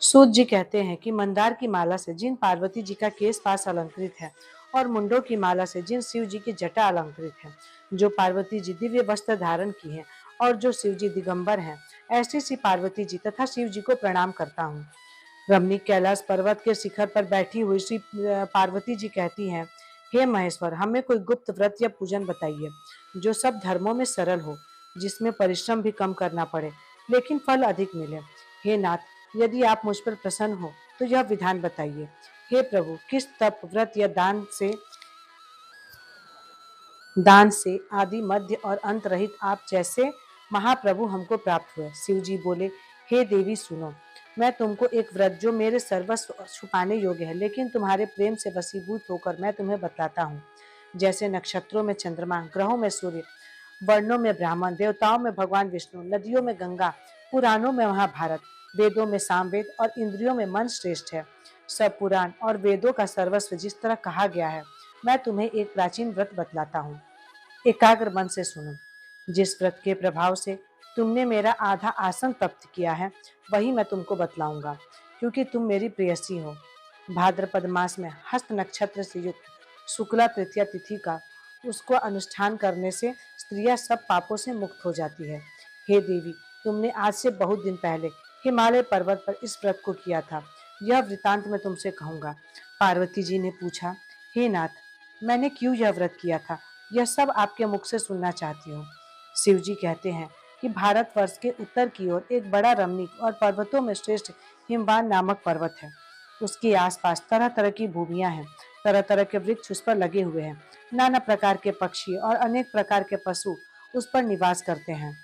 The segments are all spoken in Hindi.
सूत जी कहते हैं कि मंदार की माला से जिन पार्वती जी का केस पास अलंकृत है और मुंडों की माला से जिन शिव जी की जटा अलंकृत है, जो पार्वती जी दिव्य वस्त्र धारण की है और जो शिव जी दिगंबर हैं, ऐसी सी पार्वती जी तथा शिव जी को प्रणाम करता हूँ। रमणीक कैलाश पर्वत के शिखर पर बैठी हुई श्री पार्वती जी कहती हैं, हे महेश्वर, हमें कोई गुप्त व्रत या पूजन बताइए जो सब धर्मों में सरल हो, जिसमें परिश्रम भी कम करना पड़े लेकिन फल अधिक मिले। हे नाथ, यदि आप मुझ पर प्रसन्न हो तो यह विधान बताइए। हे प्रभु, किस तप, व्रत या दान से आदि, मध्य और अंत रहित आप जैसे महाप्रभु हमको प्राप्त हुए। शिव जी बोले, हे देवी सुनो, मैं तुमको एक व्रत जो मेरे सर्वस्व छुपाने योग्य है लेकिन तुम्हारे प्रेम से वशीभूत होकर मैं तुम्हें बतलाता हूँ। जैसे नक्षत्रों में चंद्रमा, ग्रहों में सूर्य, वर्णों में ब्राह्मण, देवताओं में भगवान विष्णु, नदियों में गंगा, पुराणों में महाभारत, वेदों में सामवेद और इंद्रियों में मन श्रेष्ठ है। सब पुराण और वेदों का सर्वस्व जिस तरह कहा गया है, मैं तुम्हें एक प्राचीन व्रत बतलाता हूँ। एकाग्र मन से सुनो। जिस व्रत के प्रभाव से तुमने मेरा आधा आसन प्राप्त किया है, वही मैं तुमको बतलाऊंगा, क्योंकि तुम मेरी प्रेयसी हो। भाद्रपद मास में हस्त नक्षत्र से युक्त शुक्ला तृतीया तिथि का उसको अनुष्ठान करने से स्त्रियां सब पापों से मुक्त हो जाती है। हे देवी, तुमने आज से बहुत दिन पहले हिमालय पर्वत पर इस व्रत को किया था। यह वृतांत मैं तुमसे कहूंगा। पार्वती जी ने पूछा, हे नाथ, मैंने क्यों यह व्रत किया था, यह सब आपके मुख से सुनना चाहती हूँ। शिव जी कहते हैं कि भारतवर्ष के उत्तर की ओर एक बड़ा रमणीक और पर्वतों में श्रेष्ठ हिमवान नामक पर्वत है। उसके आसपास तरह तरह की भूमियां हैं, तरह तरह के वृक्ष उस पर लगे हुए हैं, नाना प्रकार के पक्षी और अनेक प्रकार के पशु उस पर निवास करते हैं।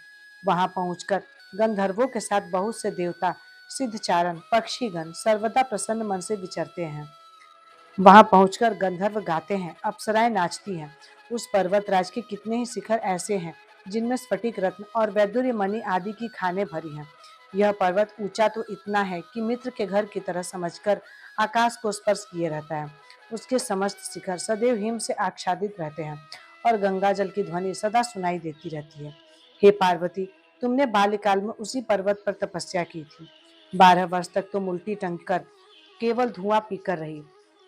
वहां पहुंचकर गंधर्वों के साथ बहुत से देवता, सिद्धचारण, पक्षीगण सर्वदा प्रसन्न मन से विचरते हैं। वहां पहुंचकर गंधर्व गाते हैं, अप्सराएं नाचती हैं। उस पर्वतराज के कितने ही शिखर ऐसे हैं जिनमें स्फटिक रत्न और वैदुर्य मणि आदि की खानें भरी हैं। यह पर्वत ऊंचा तो इतना है कि मित्र के घर की तरह समझकर आकाश को स्पर्श किए रहता है। उसके समस्त शिखर सदैव हिम से आच्छादित रहते हैं और गंगा जल की ध्वनि सदा सुनाई देती रहती है। हे पार्वती, तुमने बाल्यकाल में उसी पर्वत पर तपस्या की थी। 12 वर्ष तक तुम उल्टी टंग कर केवल धुआं पीकर रही।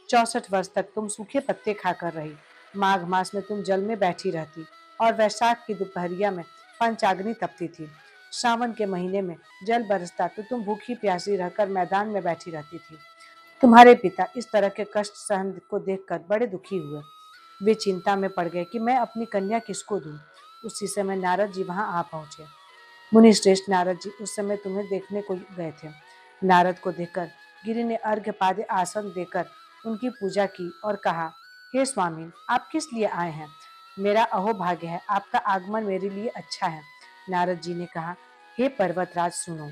64 वर्ष तक तुम सूखे पत्ते खाकर रही। माघ मास में तुम जल में बैठी रहती और वैशाख की दोपहरिया में पंचाग्नि तपती थी। श्रावण के महीने में जल बरसता तो तुम भूखी प्यासी रहकर मैदान में बैठी रहती थी। तुम्हारे पिता इस तरह के कष्ट सहन को देखकर बड़े दुखी हुए। वे चिंता में पड़ गए कि मैं अपनी कन्या किसको दूं। उसी समय नारद जी वहां आ पहुंचे। मुनि श्रेष्ठ नारद जी उस समय तुम्हें देखने को गए थे। नारद को देखकर गिरि ने अर्घ्य पाद्य आसन देकर उनकी पूजा की और कहा, हे स्वामी, आप किस लिए आए हैं? मेरा अहोभाग्य है, आपका आगमन मेरे लिए अच्छा है। नारद जी ने कहा, हे पर्वतराज सुनो,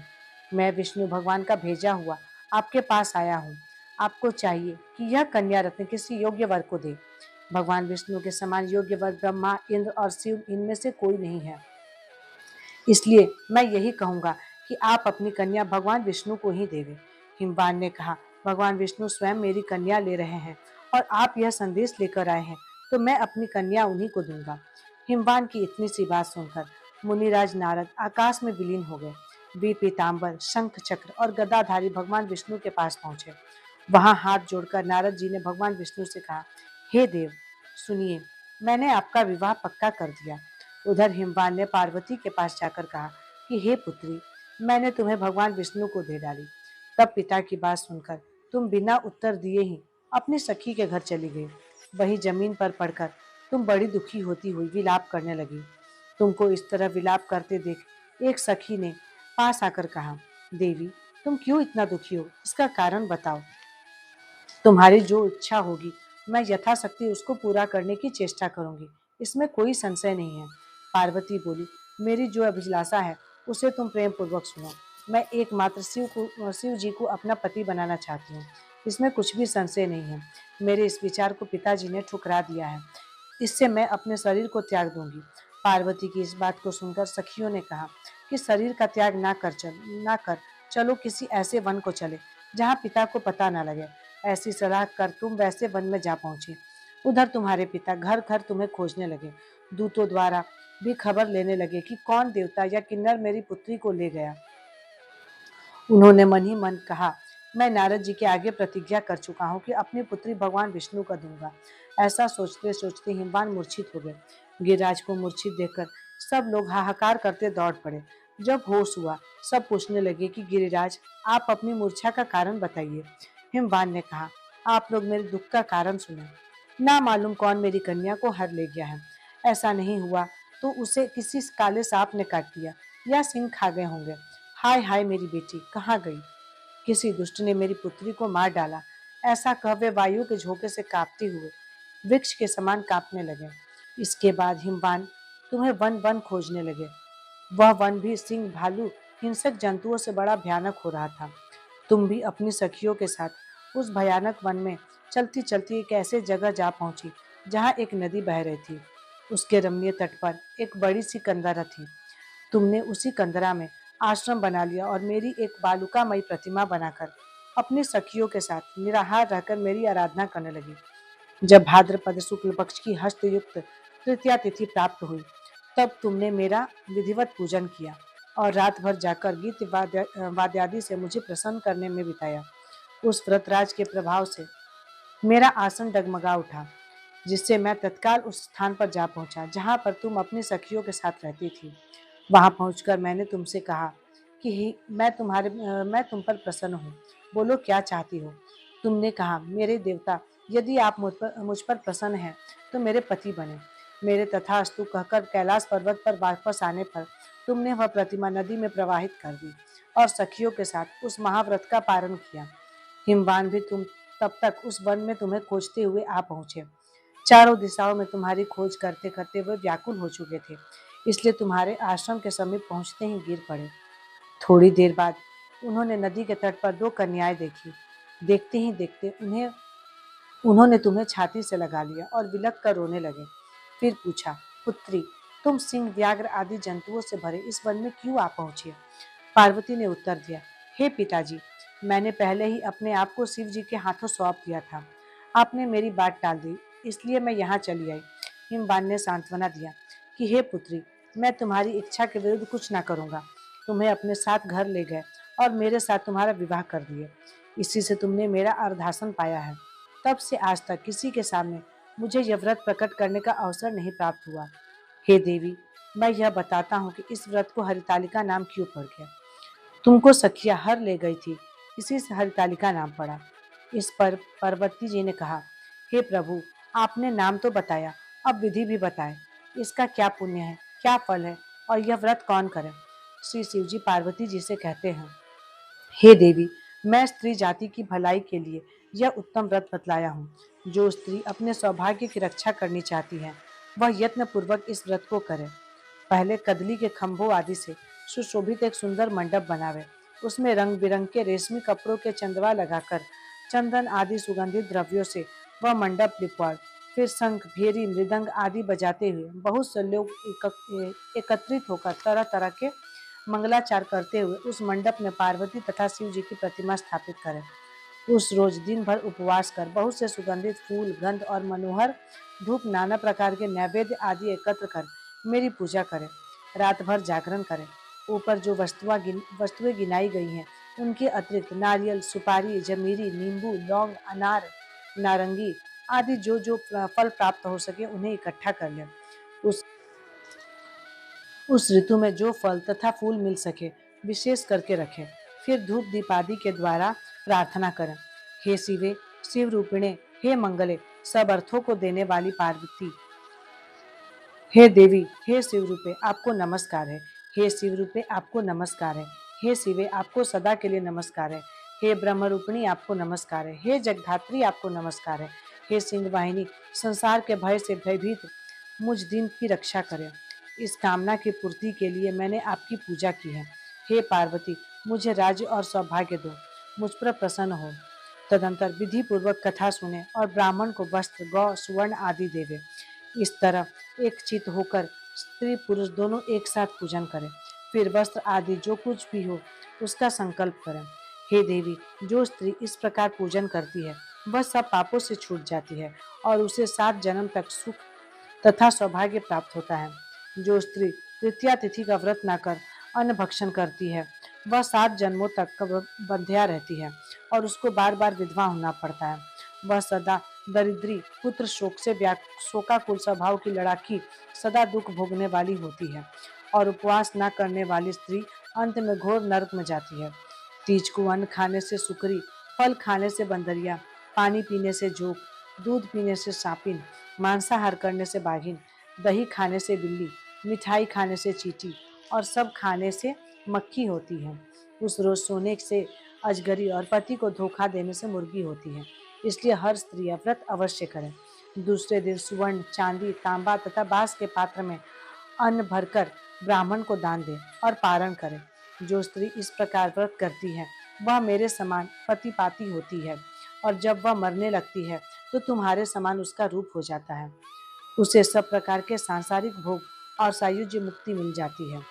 मैं विष्णु भगवान का भेजा हुआ आपके पास आया हूँ। आपको चाहिए कि यह कन्या रत्न किसी योग्य वर को दे। भगवान विष्णु के समान योग्य वर ब्रह्मा, इंद्र और शिव इनमें से कोई नहीं है। इसलिए मैं यही कहूंगा कि आप अपनी कन्या भगवान विष्णु को ही देवे। हिमवान ने कहा, भगवान विष्णु स्वयं मेरी कन्या ले रहे हैं और आप यह संदेश लेकर आए हैं, तो मैं अपनी कन्या उन्हीं को दूंगा। हिमवान की इतनी सी बात सुनकर मुनिराज नारद आकाश में विलीन हो गए। वे पीताम्बर, शंख चक्र और गदाधारी भगवान विष्णु के पास पहुंचे। वहां हाथ जोड़कर नारद जी ने भगवान विष्णु से कहा, हे देव, सुनिए, मैंने आपका विवाह पक्का कर दिया। उधर हिमवान ने पार्वती के पास जाकर कहा कि हे पुत्री, मैंने तुम्हें भगवान विष्णु को दे डाली। तब पिता की बात सुनकर तुम बिना उत्तर दिए ही अपनी सखी के घर चली गई। वहीं जमीन पर पड़कर तुम बड़ी दुखी होती हुई विलाप करने लगी। तुमको इस तरह विलाप करते देख एक सखी ने पास आकर कहा, देवी, तुम क्यों इतना दुखी हो, इसका कारण बताओ। तुम्हारी जो इच्छा होगी मैं यथाशक्ति उसको पूरा करने की चेष्टा करूंगी, इसमें कोई संशय नहीं है। पार्वती बोली, मेरी जो अभिलाषा है उसे तुम प्रेम पूर्वक सुनो। मैं एकमात्र शिव जी को अपना पति बनाना चाहती हूँ, इसमें कुछ भी संशय नहीं है। मेरे इस विचार को पिताजी ने ठुकरा दिया है, इससे मैं अपने शरीर को त्याग दूंगी। पार्वती की इस बात को सुनकर सखियों ने कहा कि शरीर का त्याग ना कर चलो किसी ऐसे वन को चले जहाँ पिता को पता न लगे। ऐसी सलाह कर तुम वैसे वन में जा पहुंची। उधर तुम्हारे पिता घर घर तुम्हें खोजने लगे। दूतों द्वारा भी खबर लेने लगे कि कौन देवता या किन्नर मेरी पुत्री को ले गया। उन्होंने मन ही मन कहा, मैं नारद जी के आगे प्रतिज्ञा कर चुका हूँ कि अपनी पुत्री भगवान विष्णु को दूंगा। ऐसा सोचते सोचते हिमवान मूर्छित हो गए। गिरिराज को मूर्छित देखकर सब लोग हाहाकार करते दौड़ पड़े। जब होश हुआ, सब पूछने लगे कि गिरिराज, आप अपनी मूर्छा का कारण बताइए। हिमवान ने कहा, आप लोग मेरे दुख का कारण सुने। ना मालूम कौन मेरी कन्या को हर ले गया है। ऐसा नहीं हुआ तो उसे किसी काले सांप ने काट दिया या सिंह खा गए होंगे। हाय हाय मेरी बेटी कहाँ गई? किसी दुष्ट ने मेरी पुत्री को मार डाला। ऐसा कह वे वायु के झोंके से कांपते हुए वृक्ष के समान कांपने लगे। इसके बाद हिमवान तुम्हें वन वन खोजने लगे। वह वन भी सिंह, भालू, हिंसक जंतुओं से बड़ा भयानक हो रहा था। तुम भी अपनी सखियों के साथ उस भयानक वन में चलती चलती एक ऐसे जगह जा पहुंची जहां एक नदी बह रही थी। उसके रमणीय तट पर एक बड़ी सी कंदरा थी। तुमने उसी कंदरा में आश्रम बना लिया और मेरी एक बालुकामयी प्रतिमा बनाकर अपनी सखियों के साथ निराहार रहकर मेरी आराधना करने लगी। जब भाद्रपद शुक्ल पक्ष की हस्तयुक्त तृतीया तिथि प्राप्त हुई, तब तुमने मेरा विधिवत पूजन किया और रात भर जाकर गीत वाद्यादि से मुझे प्रसन्न करने में बिताया। उस व्रतराज के प्रभाव से मेरा आसन डगमगा उठा, जिससे मैं तत्काल उस स्थान पर जा पहुंचा जहां पर तुम अपनी सखियों के साथ रहती थी। वहां पहुंचकर मैंने तुमसे कहा कि मैं तुम पर प्रसन्न हूँ। बोलो क्या चाहती हो? तुमने कहा, मेरे देवता, यदि आप मुझ पर प्रसन्न हैं तो मेरे पति बने। मेरे तथास्तु कहकर कैलाश पर्वत पर वापस आने पर तुमने वह प्रतिमा नदी में प्रवाहित कर दी और सखियों के साथ उस महाव्रत का पारण किया। हिमवान भी तुम तब तक उस वन में तुम्हें खोजते हुए आ पहुंचे। चारों दिशाओं में तुम्हारी खोज करते करते वे व्याकुल हो चुके थे, इसलिए तुम्हारे आश्रम के समीप पहुंचते ही गिर पड़े। थोड़ी देर बाद उन्होंने नदी के तट पर दो कन्याएं देखी। देखते ही देखते उन्होंने तुम्हें छाती से लगा लिया और विलक कर रोने लगे। फिर पूछा, पुत्री, तुम सिंह, व्याघ्र आदि जंतुओं से भरे इस वन में क्यों आ पहुंचे? पार्वती ने उत्तर दिया, हे पिताजी, मैंने पहले ही अपने आप को शिव जी के हाथों सौंप दिया था। आपने मेरी बात टाल दी, इसलिए मैं यहाँ चली आई। हिमवान ने सांत्वना दिया कि हे पुत्री, मैं तुम्हारी इच्छा के विरुद्ध कुछ ना करूंगा। तुम्हें अपने साथ घर ले गए और मेरे साथ तुम्हारा विवाह कर दिए। इसी से तुमने मेरा अर्धासन पाया है। तब से आज तक किसी के सामने मुझे यह व्रत प्रकट करने का अवसर नहीं प्राप्त हुआ। हे देवी, मैं यह बताता हूँ कि इस व्रत को हरितालिका नाम क्यों पड़ गया। तुमको सखिया हर ले गई थी, इसी से हरितालिका नाम पड़ा। इस पर पार्वती जी ने कहा, हे प्रभु, आपने नाम तो बताया, अब विधि भी बताए। इसका क्या पुण्य है, क्या फल है और यह व्रत कौन करे? श्री शिव जी पार्वती जी से कहते हैं, हे देवी, मैं स्त्री जाति की भलाई के लिए यह उत्तम व्रत बतलाया हूँ। जो स्त्री अपने सौभाग्य की रक्षा करनी चाहती है, वह यत्न पूर्वक इस व्रत को करे। पहले कदली के खंभों आदि से सुशोभित एक सुंदर मंडप बनावे। उसमें रंग बिरंगे रेशमी कपड़ों के चंदवा लगाकर चंदन आदि सुगंधित द्रव्यों से वह मंडप लिपवाए। फिर शंख, भेरी, मृदंग आदि बजाते हुए बहुत से लोग एकत्रित होकर तरह तरह के मंगलाचार करते हुए उस मंडप में पार्वती तथा शिव जी की प्रतिमा स्थापित करें। उस रोज दिन भर उपवास कर बहुत से सुगंधित फूल, गंध और मनोहर धूप, नाना प्रकार के नैवेद्य आदि एकत्र कर मेरी पूजा करें। रात भर जागरण करें। ऊपर जो वस्तुएं गिनाई गई हैं, उनके अतिरिक्त नारियल, सुपारी, जमीरी, नींबू, लौंग, अनार, नारंगी आदि जो जो फल प्राप्त हो सके उन्हें इकट्ठा कर लें। उस उस ऋतु में जो फल तथा फूल मिल सके विशेष करके रखें। फिर धूप दीप आदि के द्वारा प्रार्थना करें। हे शिवे, शिव रूपिणे, हे मंगले, सब अर्थों को देने वाली पार्वती, हे देवी, हे शिव रूपे, आपको नमस्कार है। हे शिव रूपे, आपको नमस्कार है। हे शिवे, आपको सदा के लिए नमस्कार है। हे ब्रह्म रूपिणी, आपको नमस्कार है। हे जगधात्री, आपको नमस्कार है। हे सिंह वाहिनी, संसार के भय से भयभीत मुझ दिन की रक्षा करें। इस कामना की पूर्ति के लिए मैंने आपकी पूजा की है। हे पार्वती, मुझे राज्य और सौभाग्य दो, मुझ पर प्रसन्न हो। तदंतर विधि पूर्वक कथा सुने और ब्राह्मण को वस्त्र, गौ, सुवर्ण आदि देवे। इस तरह एक चित होकर स्त्री पुरुष दोनों एक साथ पूजन करें। फिर वस्त्र आदि जो कुछ भी हो उसका संकल्प करें। हे देवी, जो स्त्री इस प्रकार पूजन करती है वह सब पापों से छूट जाती है और उसे 7 जन्म तक सुख तथा सौभाग्य प्राप्त होता है। जो स्त्री तृतीया तिथि का व्रत न कर अन्न भक्षण करती है वह 7 जन्मों तक बंध्या रहती है और उसको बार बार विधवा होना पड़ता है। वह सदा दरिद्री, पुत्र शोक से शोकाकुल स्वभाव की लड़ाकी, सदा दुख भोगने वाली होती है और उपवास न करने वाली स्त्री अंत में घोर नरक में जाती है। तीज को अन्न खाने से सुकरी, फल खाने से बंदरिया, पानी पीने से जोक, दूध पीने से सांपिन, मांसाहार करने से बाघिन, दही खाने से बिल्ली, मिठाई खाने से चींटी और सब खाने से मक्खी होती है। उस रोज सोने से अजगरी और पति को धोखा देने से मुर्गी होती है। इसलिए हर स्त्री यह व्रत अवश्य करे। दूसरे दिन सुवर्ण, चांदी, तांबा तथा बांस के पात्र में अन्न भरकर ब्राह्मण को दान दे और पारण करे। जो स्त्री इस प्रकार व्रत करती है वह मेरे समान पति पाती होती है और जब वह मरने लगती है तो तुम्हारे समान उसका रूप हो जाता है। उसे सब प्रकार के सांसारिक भोग और सायुज्य मुक्ति मिल जाती है।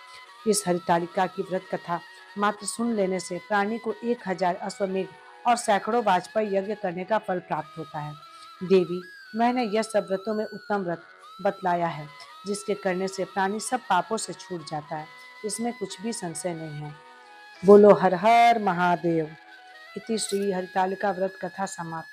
इस हरितालिका की व्रत कथा मात्र सुन लेने से प्राणी को 1000 अश्वमेघ और सैकड़ों वाजपेयी यज्ञ करने का फल प्राप्त होता है। देवी, मैंने यह सब व्रतों में उत्तम व्रत बतलाया है जिसके करने से प्राणी सब पापों से छूट जाता है। इसमें कुछ भी संशय नहीं है। बोलो हर हर महादेव। इति श्री हरितालिका व्रत कथा समाप्त।